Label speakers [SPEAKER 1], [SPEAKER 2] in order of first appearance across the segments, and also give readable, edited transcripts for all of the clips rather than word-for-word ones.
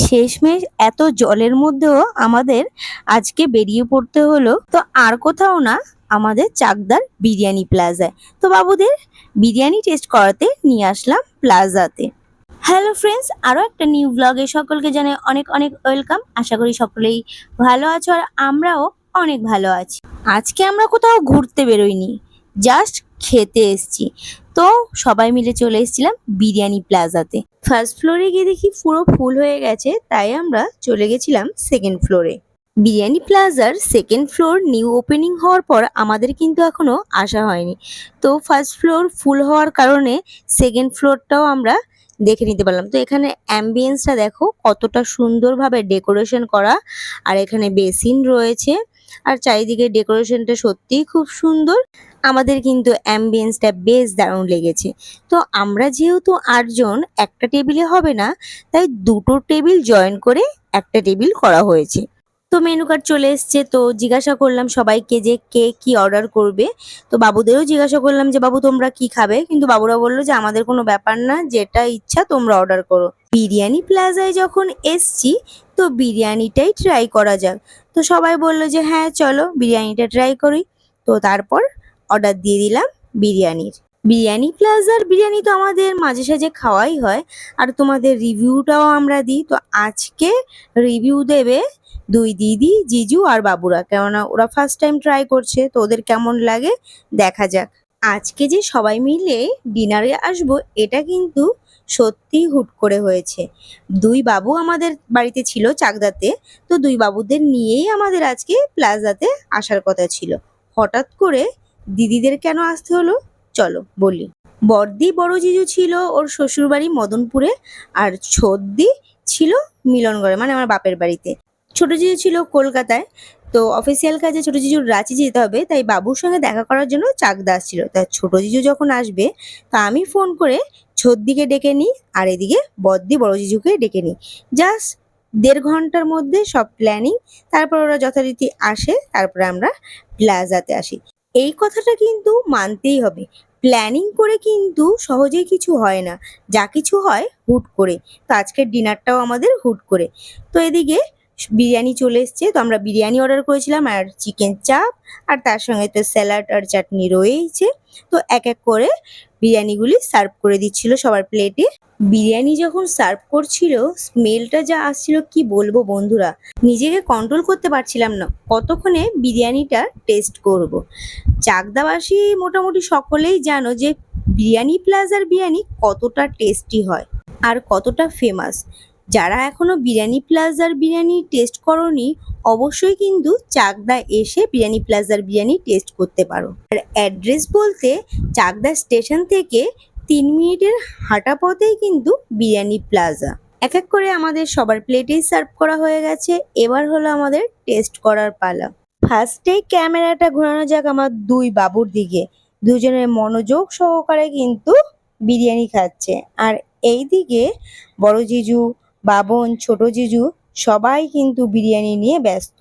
[SPEAKER 1] শেষমেশ এত জলের মধ্যেও আমাদের আজকে বেরিয়ে পড়তে হলো তো আর কোথাও না, আমাদের চাকদার বিরিয়ানি প্লাজায়। তো বাবুদের বিরিয়ানি টেস্ট করাতে নিয়ে আসলাম প্লাজাতে। হ্যালো ফ্রেন্ডস, আরও একটা নিউ ব্লগে সকলকে জানাই অনেক অনেক ওয়েলকাম। আশা করি সকলেই ভালো আছো আর আমরাও অনেক ভালো আছি। আজকে আমরা কোথাও ঘুরতে বেরোইনি, জাস্ট খেতে এসেছি। তো সবাই মিলে চলে এসেছিলাম বিরিয়ানি প্লাজাতে। ফার্স্ট ফ্লোরে গিয়ে দেখি পুরো ফুল হয়ে গেছে, তাই আমরা চলে গেছিলাম সেকেন্ড ফ্লোরে। বিরিয়ানি প্লাজার সেকেন্ড ফ্লোর নিউ ওপেনিং হওয়ার পর আমাদের কিন্তু এখনো আসা হয়নি। তো ফার্স্ট ফ্লোর ফুল হওয়ার কারণে সেকেন্ড ফ্লোরটাও আমরা দেখে নিতে পারলাম। তো এখানে অ্যাম্বিয়েন্সটা দেখো কতটা সুন্দরভাবে ডেকোরেশন করা, আর এখানে বেসিন রয়েছে, আর চারিদিকে ডেকোরেশনটা সত্যিই খুব সুন্দর। আমাদের কিন্তু অ্যাম্বিয়েন্সটা বেশ দারুণ লেগেছে। তো আমরা যেহেতু 8 জন, একটা টেবিলে হবে না, তাই দুটো টেবিল জয়েন করে একটা টেবিল করা হয়েছে। তো মেনু কার্ড চলে এসছে, তো জিজ্ঞাসা করলাম সবাইকে যে কে কি অর্ডার করবে। তো বাবুদেরও জিজ্ঞাসা করলাম যে বাবু তোমরা কি খাবে, কিন্তু বাবুরা বললো যে আমাদের কোনো ব্যাপার না, যেটা ইচ্ছা তোমরা অর্ডার করো। বিরিয়ানি প্লাজায় যখন এসছি তো বিরিয়ানিটাই ট্রাই করা যাক। তো সবাই বললো যে হ্যাঁ চলো বিরিয়ানিটা ট্রাই করি। তো তারপর অর্ডার দিয়ে দিলাম বিরিয়ানির। বিরিয়ানি প্লাজার বিরিয়ানি তো আমাদের মাঝে সাঝে খাওয়াই হয়, আর তোমাদের রিভিউটাও আমরা দিই। তো আজকে রিভিউ দেবে দুই দিদি, জিজু আর বাবুরা, কেননা ওরা ফার্স্ট টাইম ট্রাই করছে, তো ওদের কেমন লাগে দেখা যাক। আজকে যে সবাই মিলে ডিনারে আসবো, এটা কিন্তু সত্যি হুট করে হয়েছে। দুই বাবু আমাদের বাড়িতে ছিল চাকদাতে, তো দুই বাবুদের নিয়েই আমাদের আজকে প্লাজাতে আসার কথা ছিল। হঠাৎ করে দিদিদের কেন আসতে হলো চলো বলি। বড়দি বড় জিজু ছিল ওর শ্বশুরবাড়ি মদনপুরে, আর ছোটদি ছিল মিলনগড়ে, মানে আমার বাপের বাড়িতে। ছোট জিজু ছিল কলকাতায়। তো অফিসিয়াল কাজে ছোট জিজুর রাঁচি যেতে হবে, তাই বাবুর সঙ্গে দেখা করার জন্য চাকদা আসছিল। তাই ছোট জিজু যখন আসবে তা আমি ফোন করে ছোটদিকে ডেকে নিই, আর এদিকে বড়দি বড় জিজুকে ডেকে নিই। জাস্ট 1.5 ঘন্টার মধ্যে সব প্ল্যানিং। তারপর ওরা যথারীতি আসে, তারপরে আমরা প্লাজাতে আসি। এই কথাটা কিন্তু মানতেই হবে, প্ল্যানিং করে কিন্তু সহজেই কিছু হয় না, যা কিছু হয় হুট করে। তো আজকের ডিনারটাও আমাদের হুট করে। তো এদিকে বিরিয়ানি চলে এসছে, তো আমরা বিরিয়ানি অর্ডার করেছিলাম আর চিকেন চাপ, আর তার সঙ্গে তো স্যালাড আর চাটনি রয়েইছে। তো এক এক করে বিরিয়ানিগুলি সার্ভ করে দিচ্ছিল সবার প্লেটে। বিরিয়ানি যখন সার্ভ করছিল স্মেলটা যা আসছিল কি বলবো বন্ধুরা, নিজেকে কন্ট্রোল করতে পারছিলাম না কতক্ষণে বিরিয়ানিটা টেস্ট করব। চাকদাবাসী মোটামুটি সকলেই জানো যে বিরিয়ানি প্লাজার বিরিয়ানি কতটা টেস্টি হয় আর কতটা ফেমাস। যারা এখনো বিরিয়ানি প্লাজার বিরিয়ানি টেস্ট করোনি, অবশ্যই কিন্তু চাকদা এসে বিরিয়ানি প্লাজার বিরিয়ানি টেস্ট করতে পারো। আর অ্যাড্রেস বলতে চাকদা স্টেশন থেকে 3 মিনিটের হাঁটা পথেই কিন্তু বিরিয়ানি প্লাজা। এক এক করে আমাদের সবার প্লেটেই সার্ভ করা হয়ে গেছে, এবার হলো আমাদের টেস্ট করার পালা। ফার্স্টে ক্যামেরাটা ঘোরানো যাক আমার দুই বাবুর দিকে। দুজনের মনোযোগ সহকারে কিন্তু বিরিয়ানি খাচ্ছে, আর এইদিকে বড় জিজু, বাবন, ছোট জিজু সবাই কিন্তু বিরিয়ানি নিয়ে ব্যস্ত।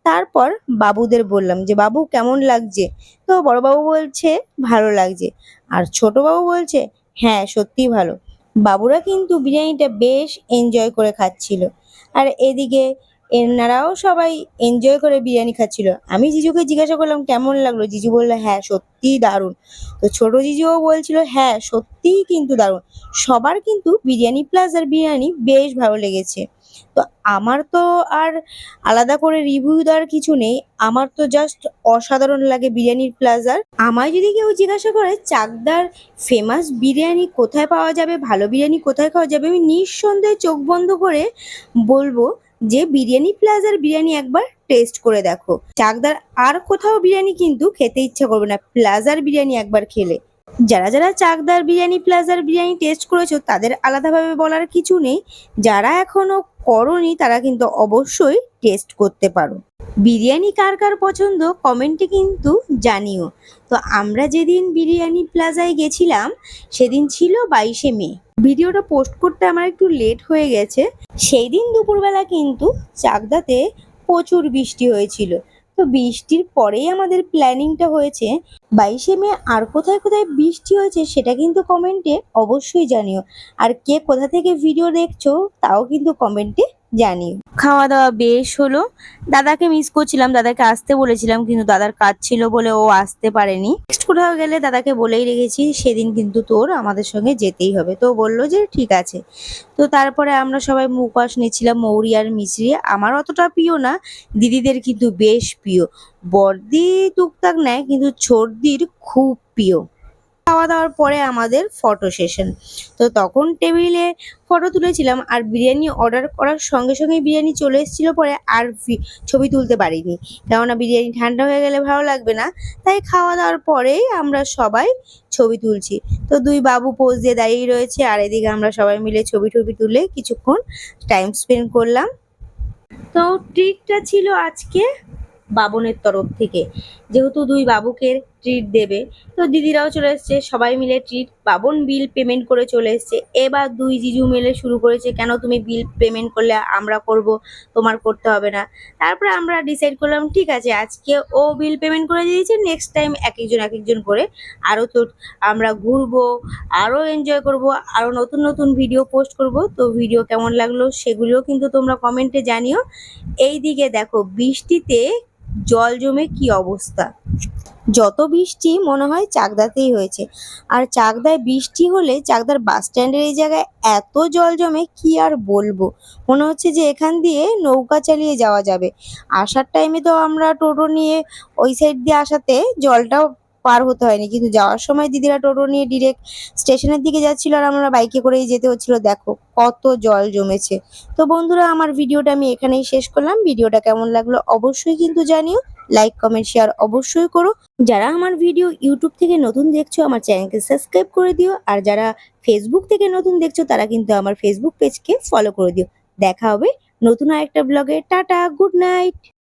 [SPEAKER 1] তারপর বাবুদের বললাম যে বাবু কেমন লাগছে। তো বড় বাবু বলছে ভালো লাগছে, আর ছোট বাবু বলছে হ্যাঁ সত্যিই ভালো। বাবুরা কিন্তু বিরিয়ানিটা বেশ এনজয় করে খাচ্ছিল, আর এদিকে এনারাও সবাই এনজয় করে বিরিয়ানি খাচ্ছিল। আমি জিজুকে জিজ্ঞাসা করলাম কেমন লাগলো, জিজু বললো হ্যাঁ সত্যিই দারুণ। তো ছোট জিজুও বলছিল হ্যাঁ সত্যিই কিন্তু দারুণ। সবার কিন্তু বিরিয়ানি প্লাজার বিরিয়ানি বেশ ভালো লেগেছে। তো আমার তো আর আলাদা করে রিভিউ দেওয়ার কিছু নেই, আমার তো জাস্ট অসাধারণ লাগে বিরিয়ানির প্লাজার। আমায় যদি কেউ জিজ্ঞাসা করে চাকদার ফেমাস বিরিয়ানি কোথায় পাওয়া যাবে, ভালো বিরিয়ানি কোথায় খাওয়া যাবে, আমি নিঃসন্দেহে চোখ বন্ধ করে বলবো যে বিরিয়ানি প্লাজার বিরিয়ানি একবার টেস্ট করে দেখো। চাকদার আর কোথাও বিরিয়ানি কিন্তু খেতে ইচ্ছা করবে না প্লাজার বিরিয়ানি একবার খেলে। যারা যারা চাকদার বিরিয়ানি প্লাজার বিরিয়ানি টেস্ট করেছো তাদের আলাদাভাবে বলার কিছু নেই, যারা এখনো করোনি তারা কিন্তু অবশ্যই টেস্ট করতে পারো। বিরিয়ানি কার কার পছন্দ কমেন্টে কিন্তু জানিও। তো আমরা যেদিন বিরিয়ানি প্লাজায় গেছিলাম সেদিন ছিল 22শে মে। ভিডিওটা পোস্ট করতে আমার একটু লেট হয়ে গেছে। সেই দিন দুপুরবেলা কিন্তু চাকদাতে প্রচুর বৃষ্টি হয়েছিল। তো বৃষ্টির পরেই আমাদের প্ল্যানিংটা হয়েছে 22শে মে। আর কোথায় কোথায় বৃষ্টি হয়েছে সেটা কিন্তু কমেন্টে অবশ্যই জানিও, আর কে কোথা থেকে ভিডিও দেখছো তাও কিন্তু কমেন্টে জানি। খাওয়া দাওয়া বেশ হলো। দাদাকে মিস করছিলাম, দাদাকে আসতে বলেছিলাম কিন্তু দাদার কাজ ছিল বলে ও আসতে পারেনি। নেক্সট কোথাও গেলে দাদাকে বলেই রেখেছি সেদিন কিন্তু তোর আমাদের সঙ্গে যেতেই হবে। তো বলল যে ঠিক আছে। তো তারপরে আমরা সবাই মুখবাস নিচ্ছিলাম মৌরি আর মিছরি। আমার অতটা প্রিয় না, দিদিদের কিন্তু বেশ প্রিয়। বড়দি টুকটাক নেয় কিন্তু ছোটদির খুব প্রিয়। খাওয়া দাওয়ার পরে আমাদের ফটো সেশন। তো তখন টেবিলে ফটো তুলেছিলাম আর বিরিয়ানি অর্ডার করার সঙ্গে সঙ্গেই বিরিয়ানি চলে এসেছিল পরে আর ছবি তুলতে পারিনি, কেননা বিরিয়ানি ঠান্ডা হয়ে গেলে ভালো লাগবে না। তাই খাওয়া দাওয়ার পরেই আমরা সবাই ছবি তুলছি। তো দুই বাবু পোজ দিয়ে দাঁড়িয়ে রয়েছে আর এদিকে আমরা সবাই মিলে ছবি টবি তুলে কিছুক্ষণ টাইম স্পেন্ড করলাম। তো ট্রিটটা ছিল আজকে বাবনের তরফ থেকে, যেহেতু দুই বাবুকে ট্রিট দেবে তো দিদিরাও চলে এসছে, সবাই মিলে ট্রিট। বাবন বিল পেমেন্ট করে চলে এসছে। এবার দুই জিজু মিলে শুরু করেছে, কেন তুমি বিল পেমেন্ট করলে আমরা করব, তোমার করতে হবে না। তারপরে আমরা ডিসাইড করলাম ঠিক আছে আজকে ও বিল পেমেন্ট করে দিয়েছে, নেক্সট টাইম এক একজন করে আরও তো আমরা ঘুরবো, আরও এনজয় করব, আরও নতুন নতুন ভিডিও পোস্ট করব। তো ভিডিও কেমন লাগলো সেগুলোও কিন্তু তোমরা কমেন্টে জানিও। এই দিকে দেখো বৃষ্টিতে জল জমে কি অবস্থা, যত বৃষ্টি মনে হয় চাকদাতেই হয়েছে। আর চাকদায় বৃষ্টি হলে চাকদার বাস স্ট্যান্ডের এই জায়গায় এত জল জমে কি আর বলবো, মনে হচ্ছে যে এখান দিয়ে নৌকা চালিয়ে যাওয়া যাবে। আসার টাইমে তো আমরা টোটো নিয়ে ওই সাইড দিয়ে আসাতে জলটাও পার হতে হয়নি, কিন্তু যাওয়ার সময় দিদিরা টোটো নিয়ে ডিরেক্ট স্টেশনের দিকে যাচ্ছিল আর আমরা বাইকে করেই যেতে হচ্ছিল। দেখো কত জল জমেছে। তো বন্ধুরা আমার ভিডিওটা আমি এখানেই শেষ করলাম। ভিডিওটা কেমন লাগলো অবশ্যই কিন্তু জানিও, লাইক কমেন্ট শেয়ার অবশ্যই করো। যারা আমার ভিডিও ইউটিউব থেকে নতুন দেখছো আমার চ্যানেলকে সাবস্ক্রাইব করে দিও, আর যারা ফেসবুক থেকে নতুন দেখছো তারা কিন্তু আমার ফেসবুক পেজকে ফলো করে দিও। দেখা হবে নতুন আরেকটা ব্লগে। Tata, good night.